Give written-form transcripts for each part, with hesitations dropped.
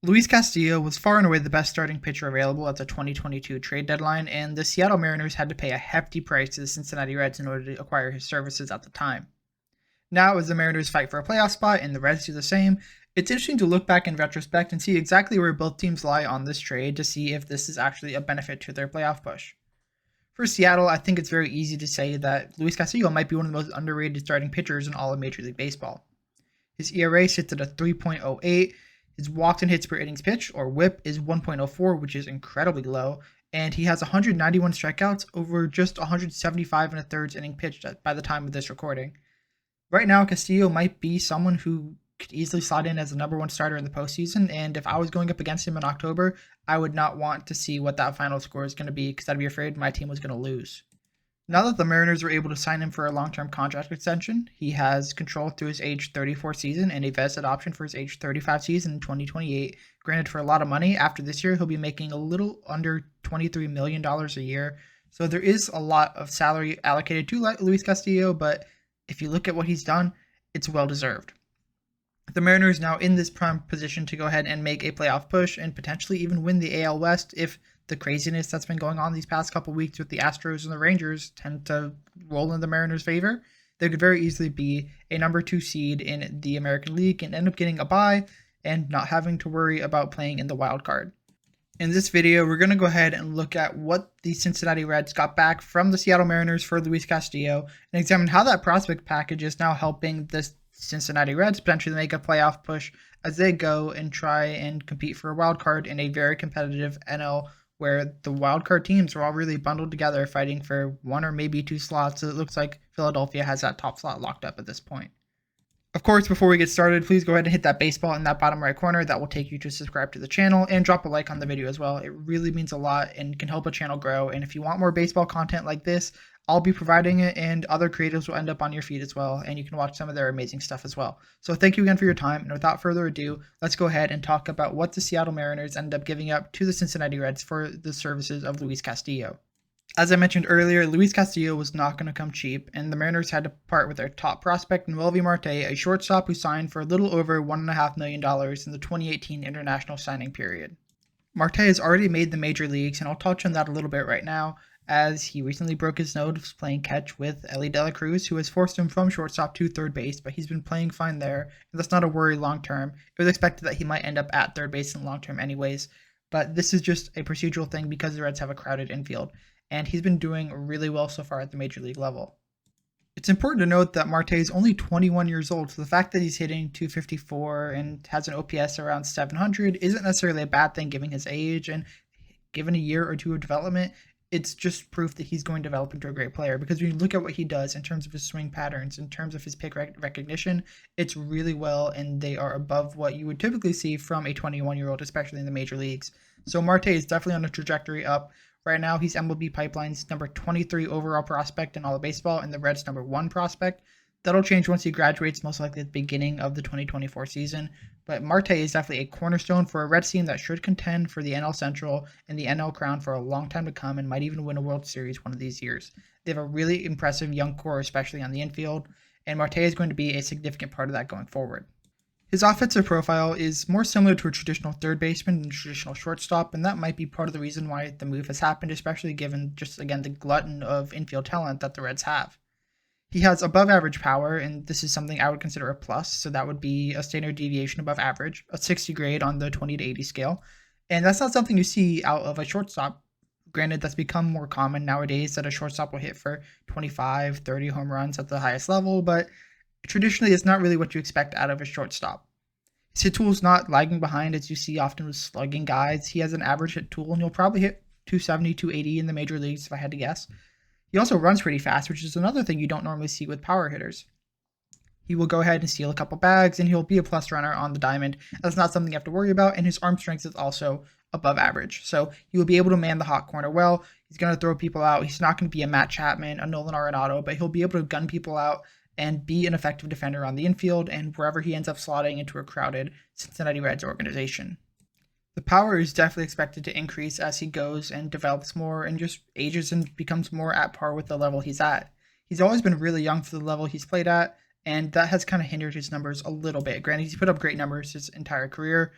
Luis Castillo was far and away the best starting pitcher available at the 2022 trade deadline, and the Seattle Mariners had to pay a hefty price to the Cincinnati Reds in order to acquire his services at the time. Now, as the Mariners fight for a playoff spot and the Reds do the same, it's interesting to look back in retrospect and see exactly where both teams lie on this trade to see if this is actually a benefit to their playoff push. For Seattle, I think it's very easy to say that Luis Castillo might be one of the most underrated starting pitchers in all of Major League Baseball. His ERA sits at a 3.08. His walks and hits per innings pitched, or WHIP, is 1.04, which is incredibly low, and he has 191 strikeouts over just 175 and a thirds inning pitched by the time of this recording. Right now, Castillo might be someone who could easily slot in as the number one starter in the postseason, and if I was going up against him in October, I would not want to see what that final score is going to be because I'd be afraid my team was going to lose. Now that the Mariners were able to sign him for a long-term contract extension, he has control through his age 34 season and a vested option for his age 35 season in 2028. Granted, for a lot of money, after this year, he'll be making a little under $23 million a year. So there is a lot of salary allocated to Luis Castillo, but if you look at what he's done, it's well-deserved. The Mariners now in this prime position to go ahead and make a playoff push and potentially even win the AL West if the craziness that's been going on these past couple weeks with the Astros and the Rangers tend to roll in the Mariners' favor. They could very easily be a number 2 seed in the American League and end up getting a bye and not having to worry about playing in the wild card. In this video, we're going to go ahead and look at what the Cincinnati Reds got back from the Seattle Mariners for Luis Castillo and examine how that prospect package is now helping the Cincinnati Reds potentially make a playoff push as they go and try and compete for a wild card in a very competitive NL where the wildcard teams are all really bundled together fighting for one or maybe 2 slots. So it looks like Philadelphia has that top slot locked up at this point. Of course, before we get started, please go ahead and hit that baseball in that bottom right corner. That will take you to subscribe to the channel and drop a like on the video as well. It really means a lot and can help a channel grow. And if you want more baseball content like this, I'll be providing it and other creators will end up on your feed as well. And you can watch some of their amazing stuff as well. So thank you again for your time. And without further ado, let's go ahead and talk about what the Seattle Mariners ended up giving up to the Cincinnati Reds for the services of Luis Castillo. As I mentioned earlier, Luis Castillo was not going to come cheap, and the Mariners had to part with their top prospect, Noelvi Marte, a shortstop who signed for a little over $1.5 million in the 2018 international signing period. Marte has already made the major leagues, and I'll touch on that a little bit right now, as he recently broke his nose playing catch with Elly De La Cruz, who has forced him from shortstop to third base, but he's been playing fine there, and that's not a worry long term. It was expected that he might end up at third base in long term anyways, but this is just a procedural thing because the Reds have a crowded infield. And he's been doing really well so far at the major league level. It's important to note that Marte is only 21 years old, so the fact that he's hitting 254 and has an OPS around 700 isn't necessarily a bad thing given his age, and given a year or two of development, it's just proof that he's going to develop into a great player, because when you look at what he does in terms of his swing patterns, in terms of his pick recognition, it's really well, and they are above what you would typically see from a 21-year-old, especially in the major leagues. So Marte is definitely on a trajectory up. Right now, he's MLB Pipeline's number 23 overall prospect in all of baseball and the Reds' number 1 prospect. That'll change once he graduates, most likely at the beginning of the 2024 season. But Marte is definitely a cornerstone for a Reds team that should contend for the NL Central and the NL crown for a long time to come and might even win a World Series one of these years. They have a really impressive young core, especially on the infield, and Marte is going to be a significant part of that going forward. His offensive profile is more similar to a traditional third baseman than a traditional shortstop, and that might be part of the reason why the move has happened, especially given just, again, the glutton of infield talent that the Reds have. He has above average power, and this is something I would consider a plus, so that would be a standard deviation above average, a 60 grade on the 20 to 80 scale, and that's not something you see out of a shortstop. Granted, that's become more common nowadays that a shortstop will hit for 25, 30 home runs at the highest level, but traditionally, it's not really what you expect out of a shortstop. His hit tool is not lagging behind as you see often with slugging guys. He has an average hit tool, and he'll probably hit 270, 280 in the major leagues if I had to guess. He also runs pretty fast, which is another thing you don't normally see with power hitters. He will go ahead and steal a couple bags, and he'll be a plus runner on the diamond. That's not something you have to worry about, and his arm strength is also above average. So he will be able to man the hot corner well. He's going to throw people out. He's not going to be a Matt Chapman, a Nolan Arenado, but he'll be able to gun people out and be an effective defender on the infield and wherever he ends up slotting into a crowded Cincinnati Reds organization. The power is definitely expected to increase as he goes and develops more and just ages and becomes more at par with the level he's at. He's always been really young for the level he's played at, and that has kind of hindered his numbers a little bit. Granted, he's put up great numbers his entire career.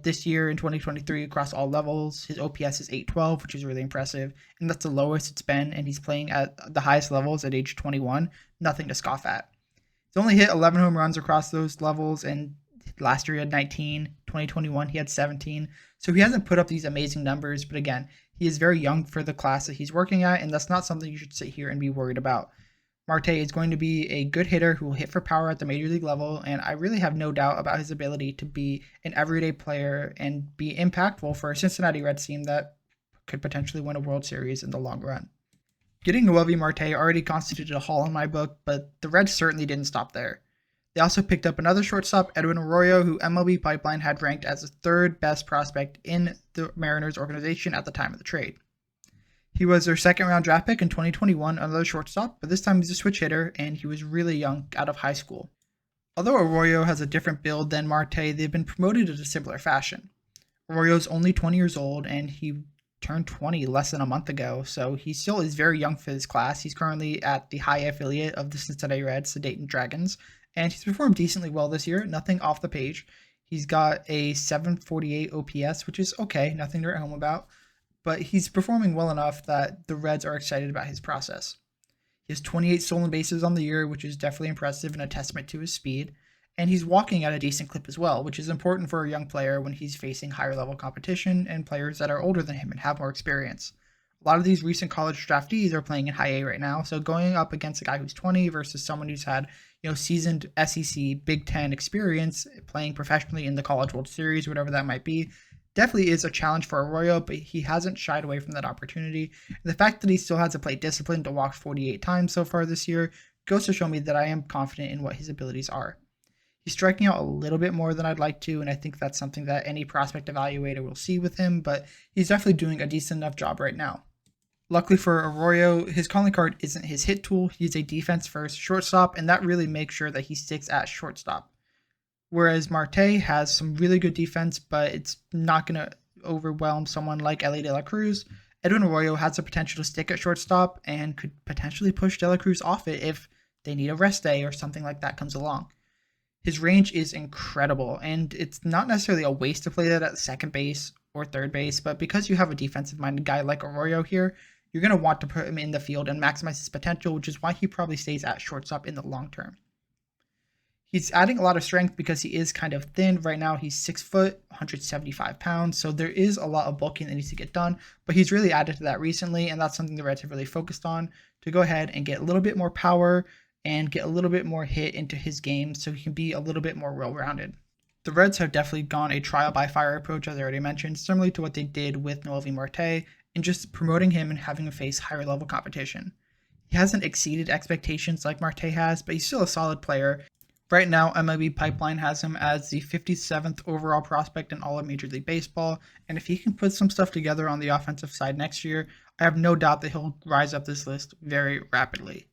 This year in 2023 across all levels, his OPS is 812, which is really impressive, and that's the lowest it's been, and he's playing at the highest levels at age 21. Nothing to scoff at. He's only hit 11 home runs across those levels, and last year he had 19. 2021 he had 17. So he hasn't put up these amazing numbers, but again, he is very young for the class that he's working at, and that's not something you should sit here and be worried about. Marte is going to be a good hitter who will hit for power at the major league level, and I really have no doubt about his ability to be an everyday player and be impactful for a Cincinnati Reds team that could potentially win a World Series in the long run. Getting Noelvi Marte already constituted a haul in my book, but the Reds certainly didn't stop there. They also picked up another shortstop, Edwin Arroyo, who MLB Pipeline had ranked as the third best prospect in the Mariners organization at the time of the trade. He was their second-round draft pick in 2021, another shortstop, but this time he's a switch hitter, and he was really young out of high school. Although Arroyo has a different build than Marte, they've been promoted in a similar fashion. Arroyo's only 20 years old, and he turned 20 less than a month ago, so he still is very young for his class. He's currently at the high affiliate of the Cincinnati Reds, the Dayton Dragons, and he's performed decently well this year, nothing off the page. He's got a 748 OPS, which is okay, nothing to write home about, but he's performing well enough that the Reds are excited about his process. He has 28 stolen bases on the year, which is definitely impressive and a testament to his speed, and he's walking at a decent clip as well, which is important for a young player when he's facing higher level competition and players that are older than him and have more experience. A lot of these recent college draftees are playing in high A right now, so going up against a guy who's 20 versus someone who's had seasoned SEC Big Ten experience playing professionally in the College World Series, whatever that might be, definitely is a challenge for Arroyo, but he hasn't shied away from that opportunity. And the fact that he still has to play discipline to walk 48 times so far this year goes to show me that I am confident in what his abilities are. He's striking out a little bit more than I'd like to, and I think that's something that any prospect evaluator will see with him, but he's definitely doing a decent enough job right now. Luckily for Arroyo, his calling card isn't his hit tool. He's a defense-first shortstop, and that really makes sure that he sticks at shortstop. Whereas Marte has some really good defense, but it's not going to overwhelm someone like Ellie De La Cruz. Edwin Arroyo has the potential to stick at shortstop and could potentially push De La Cruz off it if they need a rest day or something like that comes along. His range is incredible, and it's not necessarily a waste to play that at second base or third base, but because you have a defensive-minded guy like Arroyo here, you're going to want to put him in the field and maximize his potential, which is why he probably stays at shortstop in the long term. He's adding a lot of strength because he is kind of thin. Right now, he's 6 foot, 175 pounds, so there is a lot of bulking that needs to get done, but he's really added to that recently, and that's something the Reds have really focused on, to go ahead and get a little bit more power and get a little bit more hit into his game so he can be a little bit more well-rounded. The Reds have definitely gone a trial-by-fire approach, as I already mentioned, similarly to what they did with Noelvi Marte, and just promoting him and having him face higher-level competition. He hasn't exceeded expectations like Marte has, but he's still a solid player. Right now, MLB Pipeline has him as the 57th overall prospect in all of Major League Baseball, and if he can put some stuff together on the offensive side next year, I have no doubt that he'll rise up this list very rapidly.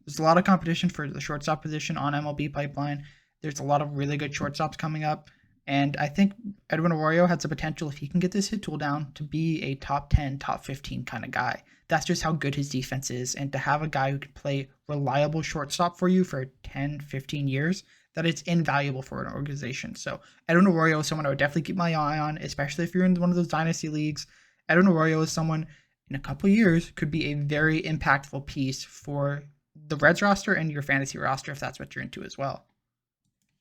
There's a lot of competition for the shortstop position on MLB Pipeline. There's a lot of really good shortstops coming up, and I think Edwin Arroyo has the potential, if he can get this hit tool down, to be a top 10, top 15 kind of guy. That's just how good his defense is, and to have a guy who can play reliable shortstop for you for 10, 15 years, that it's invaluable for an organization. So Edwin Arroyo is someone I would definitely keep my eye on, especially if you're in one of those dynasty leagues. Edwin Arroyo is someone in a couple of years could be a very impactful piece for the Reds roster and your fantasy roster if that's what you're into as well.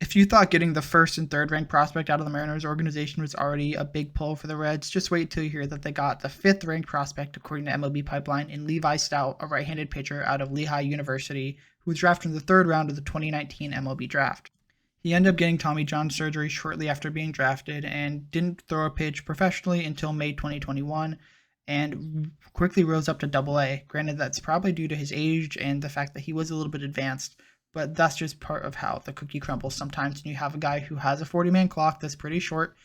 If you thought getting the first and third ranked prospect out of the Mariners organization was already a big pull for the Reds, just wait till you hear that they got the 5th ranked prospect according to MLB Pipeline in Levi Stoudt, a right-handed pitcher out of Lehigh University, who was drafted in the 3rd round of the 2019 MLB draft. He ended up getting Tommy John surgery shortly after being drafted and didn't throw a pitch professionally until May 2021 and quickly rose up to AA. Granted, that's probably due to his age and the fact that he was a little bit advanced, but that's just part of how the cookie crumbles sometimes when you have a guy who has a 40-man clock that's pretty short.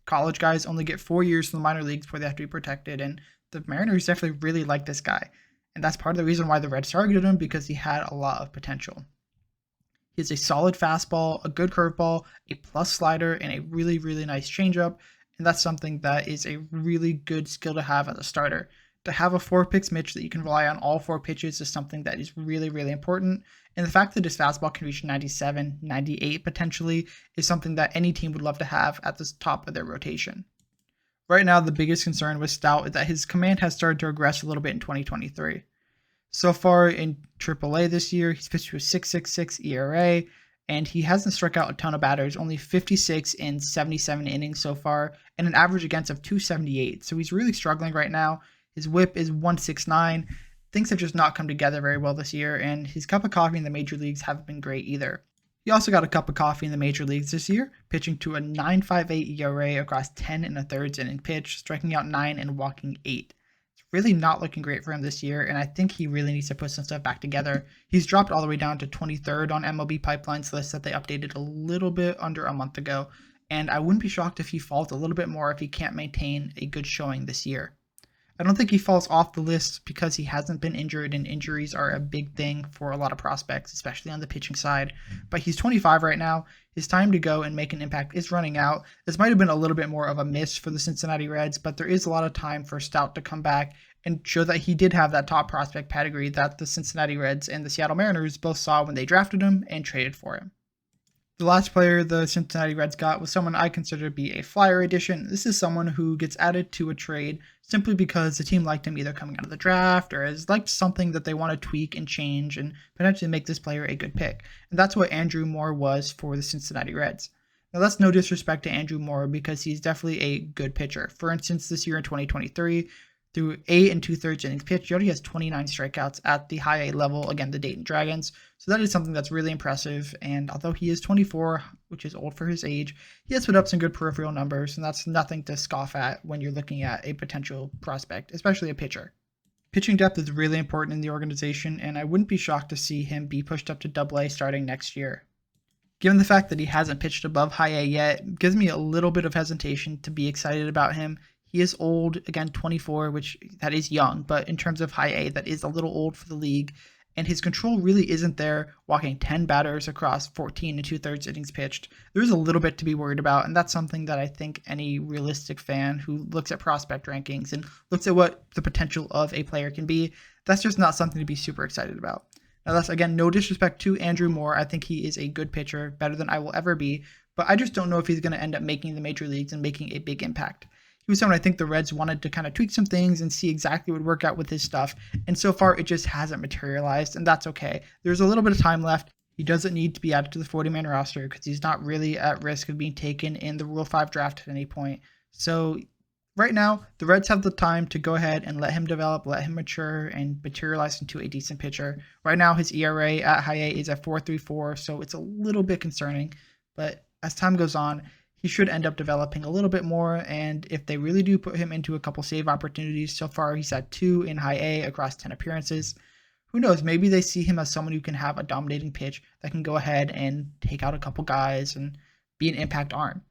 College guys only get 4 years in the minor leagues before they have to be protected, and the Mariners definitely really like this guy. And that's part of the reason why the Reds targeted him, because he had a lot of potential. He has a solid fastball, a good curveball, a plus slider, and a really, really nice changeup, and that's something that is a really good skill to have as a starter. To have a 4-pitch Mitch that you can rely on all 4 pitches is something that is really, really important. And the fact that his fastball can reach 97, 98 potentially is something that any team would love to have at the top of their rotation. Right now, the biggest concern with Stoudt is that his command has started to regress a little bit in 2023. So far in AAA this year, he's pitched with 6.66 ERA, and he hasn't struck out a ton of batters, only 56 in 77 innings so far, and an average against of 278. So he's really struggling right now. His whip is 169. Things have just not come together very well this year, and his cup of coffee in the major leagues haven't been great either. He also got a cup of coffee in the major leagues this year, pitching to a 9.58 ERA across 10 1/3 inning pitch, striking out 9 and walking 8. It's really not looking great for him this year, and I think he really needs to put some stuff back together. He's dropped all the way down to 23rd on MLB Pipeline's list that they updated a little bit under a month ago, and I wouldn't be shocked if he falls a little bit more if he can't maintain a good showing this year. I don't think he falls off the list because he hasn't been injured, and injuries are a big thing for a lot of prospects, especially on the pitching side. But he's 25 right now. His time to go and make an impact is running out. This might have been a little bit more of a miss for the Cincinnati Reds, but there is a lot of time for Stoudt to come back and show that he did have that top prospect pedigree that the Cincinnati Reds and the Seattle Mariners both saw when they drafted him and traded for him. The last player the Cincinnati Reds got was someone I consider to be a flyer addition. This is someone who gets added to a trade simply because the team liked him either coming out of the draft or has liked something that they want to tweak and change and potentially make this player a good pick. And that's what Andrew Moore was for the Cincinnati Reds. Now, that's no disrespect to Andrew Moore because he's definitely a good pitcher. For instance, this year in 2023, through 8 2/3 innings pitched, he already has 29 strikeouts at the high A level, again, the Dayton Dragons. So that is something that's really impressive. And although he is 24, which is old for his age, he has put up some good peripheral numbers, and that's nothing to scoff at when you're looking at a potential prospect, especially a pitcher. Pitching depth is really important in the organization, and I wouldn't be shocked to see him be pushed up to AA starting next year. Given the fact that he hasn't pitched above high A yet, it gives me a little bit of hesitation to be excited about him. He is old, again, 24, which that is young, but in terms of high A, that is a little old for the league. And his control really isn't there, walking 10 batters across 14 2/3 innings pitched. There's a little bit to be worried about, and that's something that I think any realistic fan who looks at prospect rankings and looks at what the potential of a player can be, that's just not something to be super excited about. Now, that's, again, no disrespect to Andrew Moore. I think he is a good pitcher, better than I will ever be, but I just don't know if he's going to end up making the major leagues and making a big impact. He was someone I think the Reds wanted to kind of tweak some things and see exactly what would work out with his stuff. And so far, it just hasn't materialized, and that's okay. There's a little bit of time left. He doesn't need to be added to the 40-man roster because he's not really at risk of being taken in the Rule 5 draft at any point. So right now, the Reds have the time to go ahead and let him develop, let him mature, and materialize into a decent pitcher. Right now, his ERA at high A is at 4.34, so it's a little bit concerning. But as time goes on, he should end up developing a little bit more, and if they really do put him into a couple save opportunities, so far he's had 2 in high A across 10 appearances. Who knows, maybe they see him as someone who can have a dominating pitch that can go ahead and take out a couple guys and be an impact arm.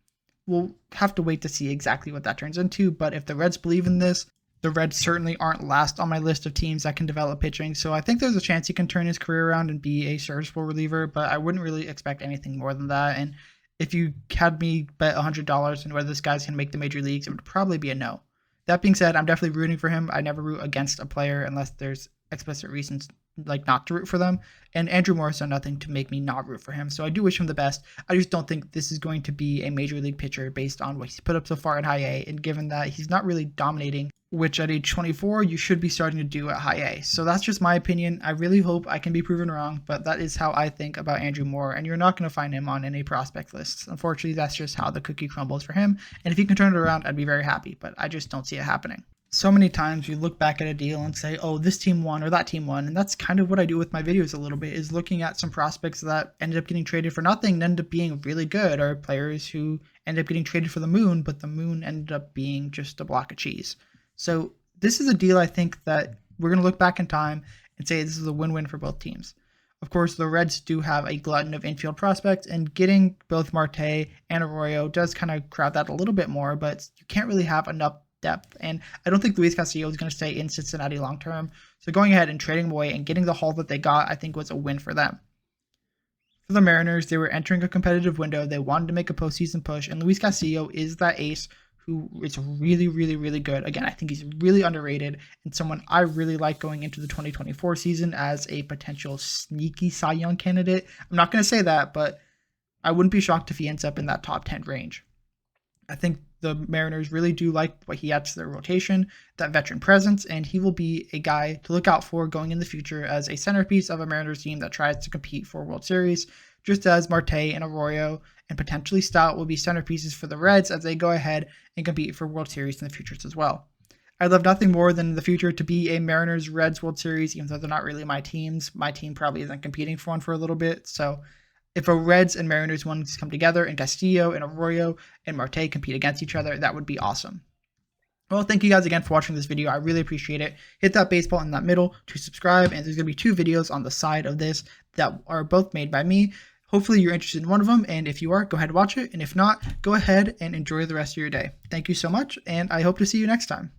We'll have to wait to see exactly what that turns into, but if the Reds believe in this, the Reds certainly aren't last on my list of teams that can develop pitching, so I think there's a chance he can turn his career around and be a serviceable reliever, but I wouldn't really expect anything more than that, and if you had me bet $100 on whether this guy's going to make the major leagues, it would probably be a no. That being said, I'm definitely rooting for him. I never root against a player unless there's explicit reasons like not to root for them. And Andrew Moore has done nothing to make me not root for him. So I do wish him the best. I just don't think this is going to be a major league pitcher based on what he's put up so far at high A. And given that he's not really dominating, which at age 24, you should be starting to do at high A. So that's just my opinion. I really hope I can be proven wrong, but that is how I think about Andrew Moore. And you're not going to find him on any prospect lists. Unfortunately, that's just how the cookie crumbles for him. And if he can turn it around, I'd be very happy, but I just don't see it happening. So many times you look back at a deal and say, oh, this team won or that team won. And that's kind of what I do with my videos a little bit, is looking at some prospects that ended up getting traded for nothing and ended up being really good, or players who ended up getting traded for the moon, but the moon ended up being just a block of cheese. So this is a deal I think that we're going to look back in time and say this is a win-win for both teams. Of course, the Reds do have a glutton of infield prospects, and getting both Marte and Arroyo does kind of crowd that a little bit more, but you can't really have enough depth, and I don't think Luis Castillo is going to stay in Cincinnati long term, so going ahead and trading him away and getting the haul that they got, I think, was a win for them. For the Mariners, they were entering a competitive window, they wanted to make a postseason push, and Luis Castillo is that ace who is really, really, really good. Again, I think he's really underrated and someone I really like going into the 2024 season as a potential sneaky Cy Young candidate. I'm not going to say that, but I wouldn't be shocked if he ends up in that top 10 range. I think the Mariners really do like what he adds to their rotation, that veteran presence, and he will be a guy to look out for going in the future as a centerpiece of a Mariners team that tries to compete for World Series, just as Marte and Arroyo and potentially Stoudt will be centerpieces for the Reds as they go ahead and compete for World Series in the future as well. I'd love nothing more than in the future to be a Mariners-Reds World Series, even though they're not really my teams. My team probably isn't competing for one for a little bit, so if a Reds and Mariners ones come together and Castillo and Arroyo and Marte compete against each other, that would be awesome. Well, thank you guys again for watching this video. I really appreciate it. Hit that baseball in that middle to subscribe, and there's going to be 2 videos on the side of this that are both made by me. Hopefully you're interested in one of them, and if you are, go ahead and watch it, and if not, go ahead and enjoy the rest of your day. Thank you so much, and I hope to see you next time.